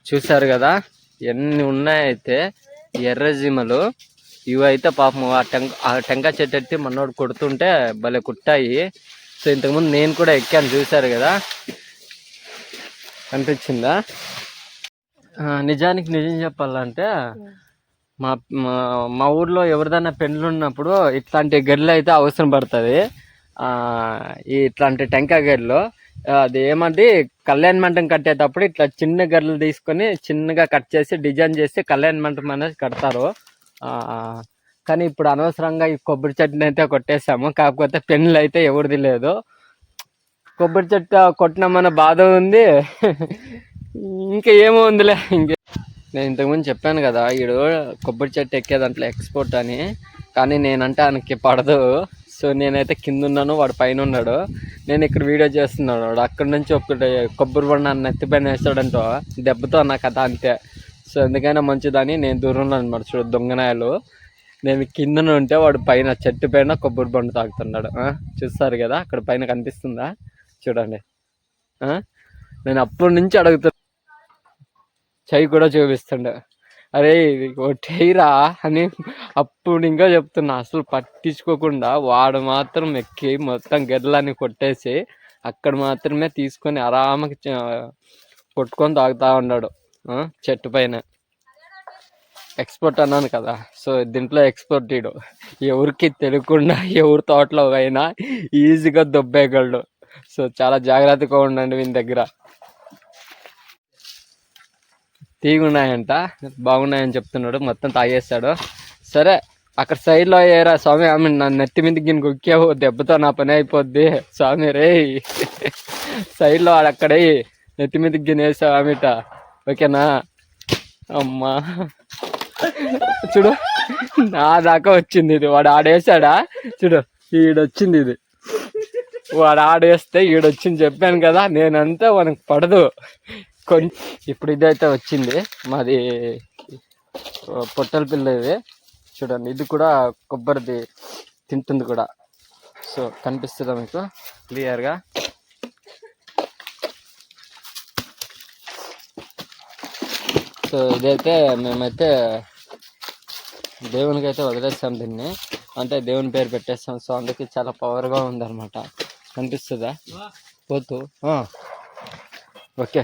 చూసారు కదా ఎన్ని ఉన్నాయైతే ఎర్రజీమలు. ఇవైతే పాపం ఆ టెంకాయ చెట్టు ఎత్తి మనోడు కొడుతుంటే భలే కుట్టాయి. సో ఇంతకుముందు నేను కూడా ఎక్కాను, చూసారు కదా, కనిపించిందా? నిజానికి నిజం చెప్పాలంటే మా మా ఊర్లో ఎవరిదైనా పెళ్ళి ఉన్నప్పుడు ఇట్లాంటి గడ్డలు అయితే అవసరం పడుతుంది. ఇట్లాంటి టెంకాయ గడ్డలు అది ఏమంటే కళ్యాణ మంటపం కట్టేటప్పుడు ఇట్లా చిన్న గడ్డలు తీసుకొని చిన్నగా కట్ చేసి డిజైన్ చేసి కళ్యాణ మంటపం అనేది కడతారు. కానీ ఇప్పుడు అనవసరంగా ఈ కొబ్బరి చెట్టుని అయితే కొట్టేసాము. కాకపోతే పెళ్ళి అయితే ఎవరిది లేదు. కొబ్బరి చెట్టు కొట్టినామన్న బాధ ఉంది, ఇంకా ఏమో ఉందిలే. నేను ఇంతకుముందు చెప్పాను కదా ఈడు కొబ్బరి చెట్టు ఎక్కే దాంట్లో ఎక్స్పోర్ట్ అని. కానీ నేనంటే ఆయనకి పడదు. సో నేనైతే కింద ఉన్నాను, వాడు పైన ఉన్నాడు. నేను ఇక్కడ వీడియో చేస్తున్నాడు. వాడు అక్కడి నుంచి ఒకటి కొబ్బరి బండ నెత్తిపైన వేస్తాడంటో దెబ్బతో నా కథ అంతే. సో ఎందుకైనా మంచిదని నేను దూరంలో అనమాట. చూడు దొంగనాయలు, నేను కిందన ఉంటే వాడు పైన చెట్టు పైన కొబ్బరి బండ తాగుతున్నాడు. చూస్తారు కదా అక్కడ పైన కనిపిస్తుందా, చూడండి. నేను అప్పటి నుంచి అడుగుతున్నా, చెయ్యి కూడా చూపిస్తుండే. అరే ఒట్టేయిరా అని అప్పుడు ఇంకా చెప్తున్నా. అసలు పట్టించుకోకుండా వాడు మాత్రం ఎక్కి మొత్తం గెర్రలని కొట్టేసి అక్కడ మాత్రమే తీసుకొని ఆరామకి కొట్టుకొని తాగుతూ ఉన్నాడు చెట్టు పైన. ఎక్స్పోర్ట్ అన్నాను కదా, సో దీంట్లో ఎక్స్పోర్ట్ ఇడు. ఎవరికి తెలియకుండా ఎవరి తోటలో అయినా ఈజీగా దొబ్బేయగలడు. సో చాలా జాగ్రత్తగా ఉండండి వీని దగ్గర. తీగున్నాయంట, బాగున్నాయని చెప్తున్నాడు. మొత్తం తాగేస్తాడు. సరే అక్కడ సైడ్లో అయ్యారా స్వామి, ఆమె నా నెత్తి మీద గిన్నె కుక్కావు, దెబ్బతో నా పని అయిపోద్ది స్వామి రే. సైడ్లో అక్కడే నెత్తి మీద గిన్నె వేసావు ఆమెట, ఓకేనా? అమ్మా చూడు నా దాకా వచ్చింది ఇది. వాడు ఆడేసాడా చూడు, ఈడొచ్చింది ఇది. వాడు ఆడేస్తే ఈడొచ్చింది, చెప్పాను కదా. నేనంతా మనకు పడదు కొంచెం. ఇప్పుడు ఇదైతే వచ్చింది మాది పొట్టల పిల్ల ఇది. చూడండి ఇది కూడా కొబ్బరిది తింటుంది కూడా. సో కనిపిస్తుందా మీకు క్లియర్గా? సో ఇదైతే మేమైతే దేవునికి అయితే వదిలేస్తాం దీన్ని, అంటే దేవుని పేరు పెట్టేస్తాం. సో అందుకే చాలా పవర్గా ఉందన్నమాట. కనిపిస్తుందా పోతూ? ఓకే.